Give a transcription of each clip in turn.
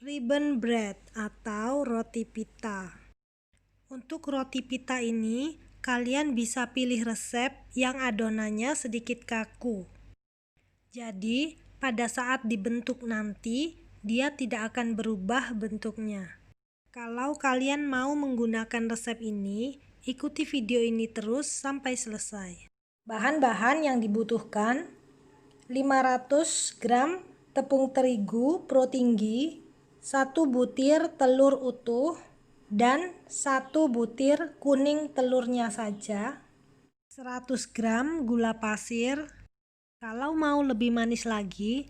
Ribbon bread atau roti pita. Untuk roti pita ini, kalian bisa pilih resep yang adonannya sedikit kaku. Jadi, pada saat dibentuk nanti, dia tidak akan berubah bentuknya. Kalau kalian mau menggunakan resep ini, ikuti video ini terus sampai selesai. Bahan-bahan yang dibutuhkan: 500 gram tepung terigu pro tinggi, 1 butir telur utuh, dan 1 butir kuning telurnya saja, 100 gram gula pasir. Kalau mau lebih manis lagi,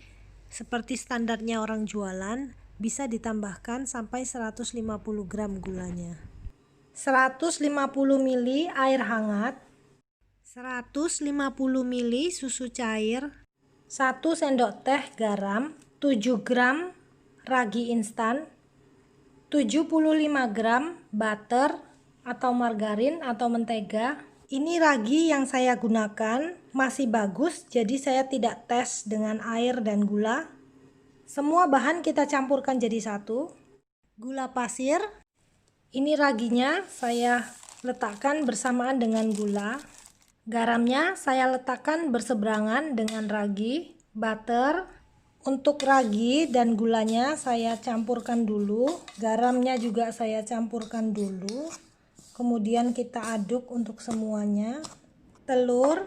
seperti standarnya orang jualan, bisa ditambahkan sampai 150 gram gulanya. 150 ml air hangat, 150 ml susu cair, 1 sendok teh garam, 7 gram ragi instan, 75 gram butter atau margarin atau mentega. Ini ragi yang saya gunakan masih bagus, jadi saya tidak tes dengan air dan gula. Semua bahan kita campurkan jadi satu. Gula pasir, ini raginya saya letakkan bersamaan dengan gula. Garamnya saya letakkan berseberangan dengan ragi. Butter, untuk ragi dan gulanya saya campurkan dulu. Garamnya juga saya campurkan dulu. Kemudian kita aduk untuk semuanya. Telur,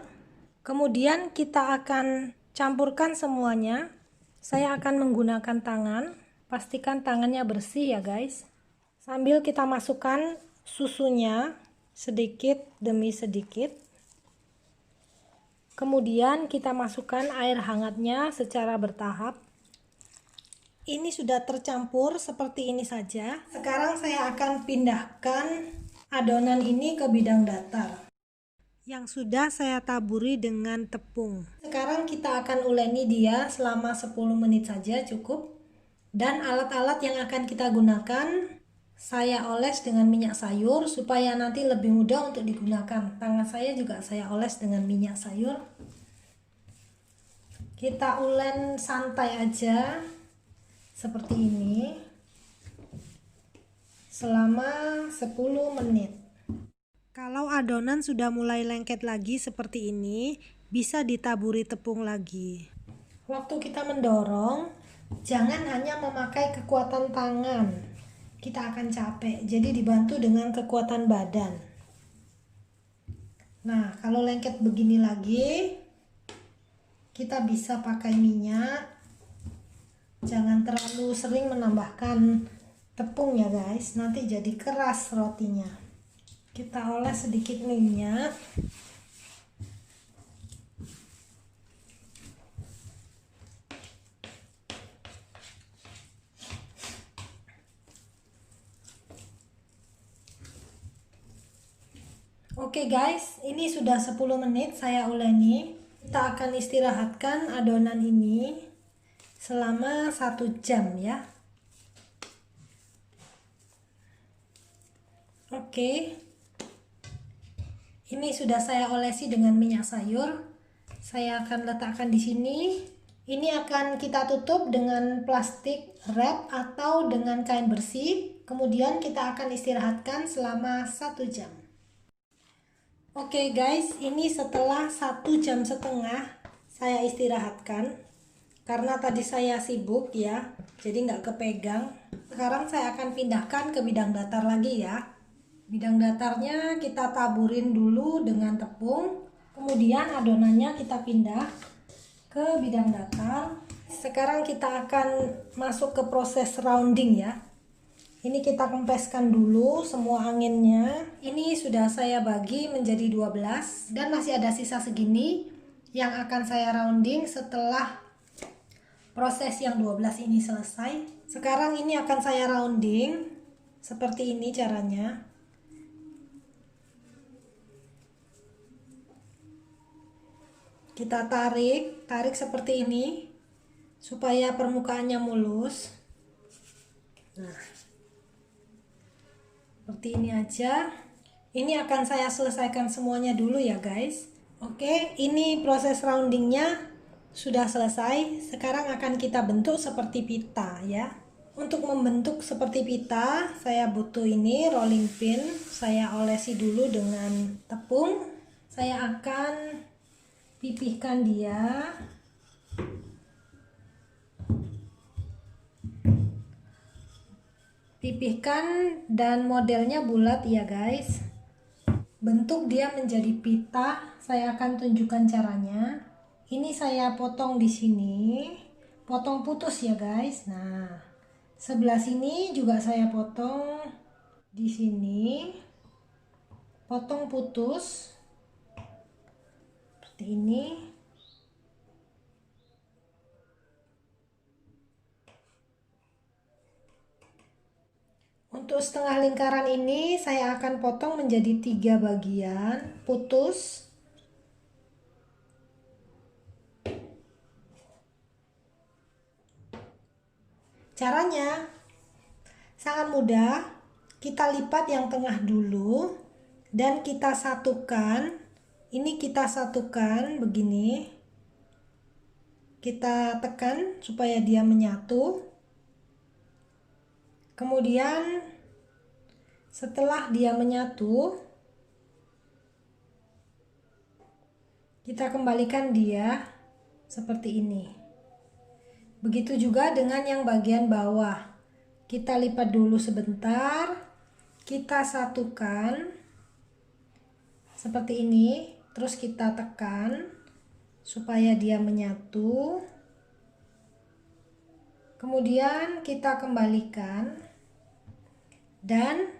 kemudian kita akan campurkan semuanya. Saya akan menggunakan tangan. Pastikan tangannya bersih ya guys. Sambil kita masukkan susunya sedikit demi sedikit. Kemudian kita masukkan air hangatnya secara bertahap. Ini sudah tercampur seperti ini saja. Sekarang saya akan pindahkan adonan ini ke bidang datar yang sudah saya taburi dengan tepung. Sekarang kita akan uleni dia selama 10 menit saja cukup. Dan alat-alat yang akan kita gunakan saya oles dengan minyak sayur supaya nanti lebih mudah untuk digunakan. Tangan saya juga saya oles dengan minyak sayur. Kita ulen santai aja seperti ini selama 10 menit. Kalau adonan sudah mulai lengket lagi seperti ini, bisa ditaburi tepung lagi. Waktu kita mendorong, jangan hanya memakai kekuatan tangan. Kita akan capek, jadi dibantu dengan kekuatan badan. Nah, kalau lengket begini lagi, kita bisa pakai minyak. Jangan terlalu sering menambahkan tepung ya guys, nanti jadi keras rotinya. Kita oles sedikit minyak. Oke guys, ini sudah 10 menit saya uleni. Kita akan istirahatkan adonan ini selama 1 jam ya. Oke. Ini sudah saya olesi dengan minyak sayur. Saya akan letakkan di sini. Ini akan kita tutup dengan plastik wrap atau dengan kain bersih. Kemudian kita akan istirahatkan selama 1 jam. Oke guys, ini setelah 1,5 jam saya istirahatkan. Karena tadi saya sibuk ya, jadi nggak kepegang. Sekarang saya akan pindahkan ke bidang datar lagi ya. Bidang datarnya kita taburin dulu dengan tepung. Kemudian adonannya kita pindah ke bidang datar. Sekarang kita akan masuk ke proses rounding ya. Ini kita kempeskan dulu semua anginnya. Ini sudah saya bagi menjadi 12 dan masih ada sisa segini yang akan saya rounding setelah proses yang 12 ini selesai. Sekarang ini akan saya rounding seperti ini caranya. Kita tarik seperti ini supaya permukaannya mulus. Nah, seperti ini aja. Ini akan saya selesaikan semuanya dulu ya guys. Oke, ini proses roundingnya sudah selesai. Sekarang akan kita bentuk seperti pita ya. Untuk membentuk seperti pita, saya butuh ini rolling pin. Saya olesi dulu dengan tepung. Saya akan pipihkan dia. Pipihkan dan modelnya bulat ya guys. Bentuk dia menjadi pita, saya akan tunjukkan caranya. Ini saya potong di sini. Potong putus ya guys. Nah, sebelah sini juga saya potong di sini. Potong putus seperti ini. Untuk setengah lingkaran ini saya akan potong menjadi 3 bagian putus. Caranya sangat mudah. Kita lipat yang tengah dulu dan kita satukan. Ini kita satukan begini. Kita tekan supaya dia menyatu. Kemudian setelah dia menyatu, kita kembalikan dia seperti ini. Begitu juga dengan yang bagian bawah. Kita lipat dulu sebentar, kita satukan seperti ini, terus kita tekan supaya dia menyatu. Kemudian kita kembalikan, dan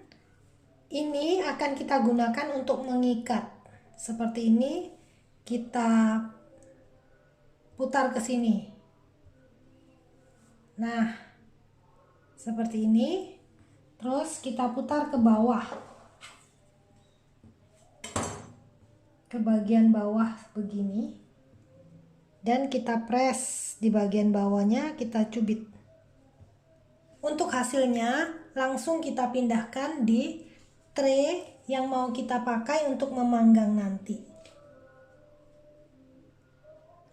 ini akan kita gunakan untuk mengikat. Seperti ini, kita putar ke sini. Nah, seperti ini. Terus kita putar ke bawah, ke bagian bawah begini, dan kita press di bagian bawahnya, kita cubit. Untuk hasilnya langsung kita pindahkan di tray yang mau kita pakai untuk memanggang nanti.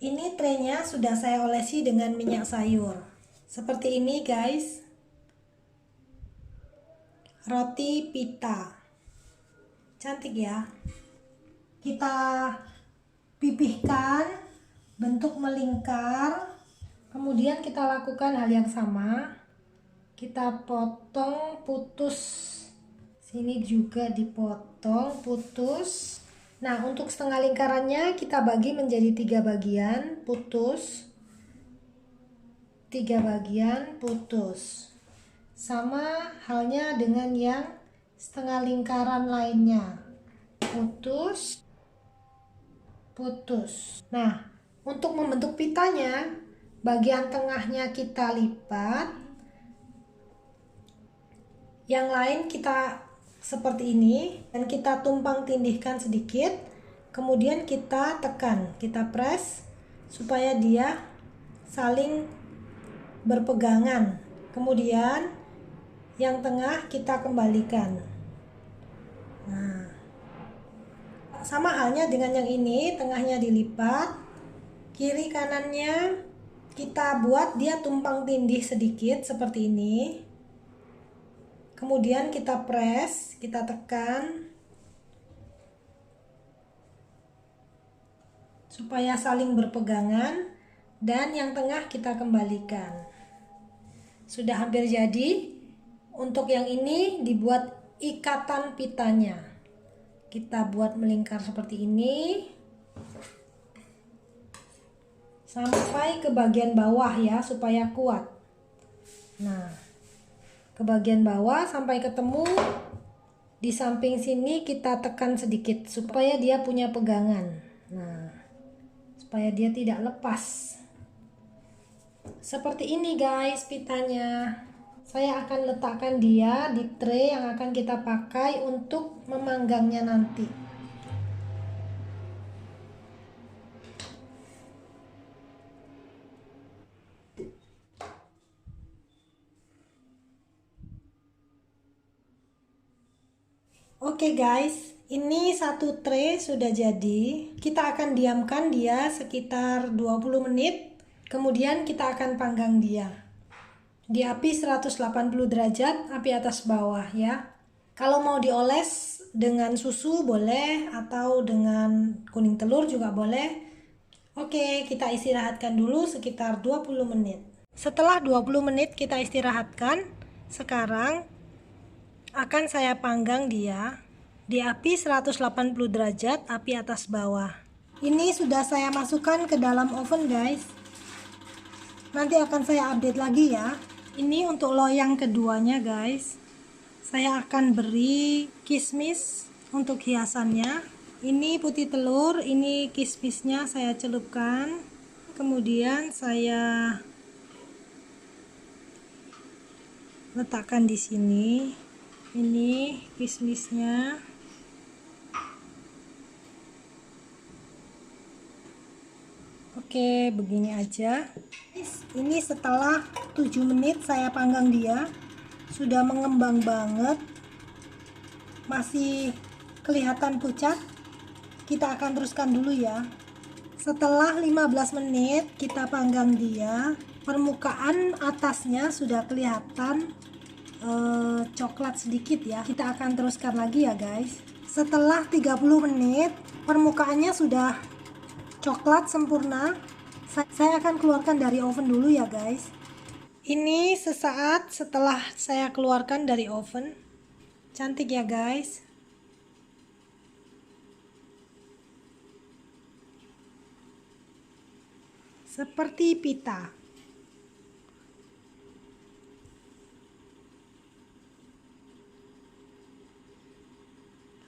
Ini traynya sudah saya olesi dengan minyak sayur. Seperti ini guys, roti pita. Cantik ya. Kita pipihkan bentuk melingkar. Kemudian kita lakukan hal yang sama. Kita potong putus. Sini juga dipotong putus. Nah, untuk setengah lingkarannya kita bagi menjadi 3 bagian putus. 3 bagian putus. Sama halnya dengan yang setengah lingkaran lainnya. Putus, putus. Nah, untuk membentuk pitanya, bagian tengahnya kita lipat. Yang lain kita seperti ini, dan kita tumpang tindihkan sedikit. Kemudian kita tekan, kita press supaya dia saling berpegangan. Kemudian yang tengah kita kembalikan. Nah, sama halnya dengan yang ini, tengahnya dilipat, kiri kanannya kita buat dia tumpang tindih sedikit seperti ini. Kemudian kita press, kita tekan supaya saling berpegangan, dan yang tengah kita kembalikan. Sudah hampir jadi. Untuk yang ini dibuat ikatan pitanya. Kita buat melingkar seperti ini sampai ke bagian bawah ya, supaya kuat. Nah, ke bagian bawah sampai ketemu di samping sini, kita tekan sedikit supaya dia punya pegangan. Nah, supaya dia tidak lepas. Seperti ini guys pitanya. Saya akan letakkan dia di tray yang akan kita pakai untuk memanggangnya nanti. Oke guys, ini satu tray sudah jadi. Kita akan diamkan dia sekitar 20 menit. Kemudian kita akan panggang dia. di api 180 derajat, api atas bawah ya. Kalau mau dioles dengan susu boleh atau dengan kuning telur juga boleh. Oke, kita istirahatkan dulu sekitar 20 menit. Setelah 20 menit kita istirahatkan, sekarang akan saya panggang dia di api 180 derajat, api atas bawah. Ini sudah saya masukkan ke dalam oven guys. Nanti akan saya update lagi ya. Ini untuk loyang keduanya guys. Saya akan beri kismis untuk hiasannya. Ini putih telur, ini kismisnya saya celupkan. Kemudian saya letakkan di sini. Ini kismisnya. Oke, begini aja. Ini setelah 7 menit saya panggang dia. Sudah mengembang banget. Masih kelihatan pucat. Kita akan teruskan dulu ya. Setelah 15 menit kita panggang dia, permukaan atasnya sudah kelihatan coklat sedikit ya. Kita akan teruskan lagi ya guys. Setelah 30 menit permukaannya sudah coklat sempurna. Saya akan keluarkan dari oven dulu ya guys. Ini sesaat setelah saya keluarkan dari oven. Cantik ya guys. Seperti pita.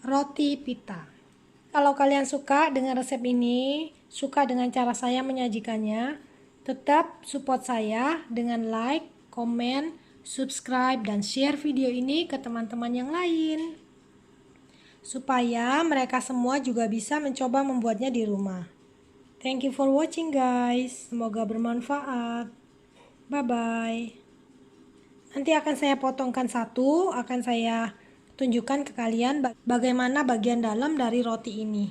Roti pita. Kalau kalian suka dengan resep ini, suka dengan cara saya menyajikannya, tetap support saya dengan like, komen, subscribe, dan share video ini ke teman-teman yang lain. Supaya mereka semua juga bisa mencoba membuatnya di rumah. Thank you for watching guys. Semoga bermanfaat. Bye-bye. Nanti akan saya potongkan satu, akan saya tunjukkan ke kalian bagaimana bagian dalam dari roti ini.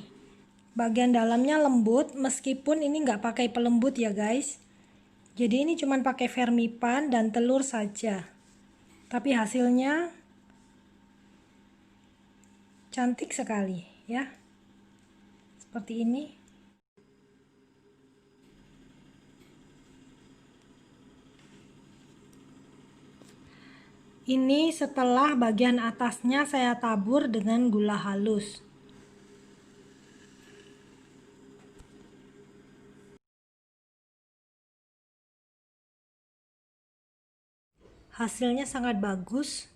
Bagian dalamnya lembut, meskipun ini nggak pakai pelembut ya guys. Jadi ini cuma pakai vermipan dan telur saja. Tapi hasilnya cantik sekali ya. Seperti ini. Ini setelah bagian atasnya saya tabur dengan gula halus. Hasilnya sangat bagus.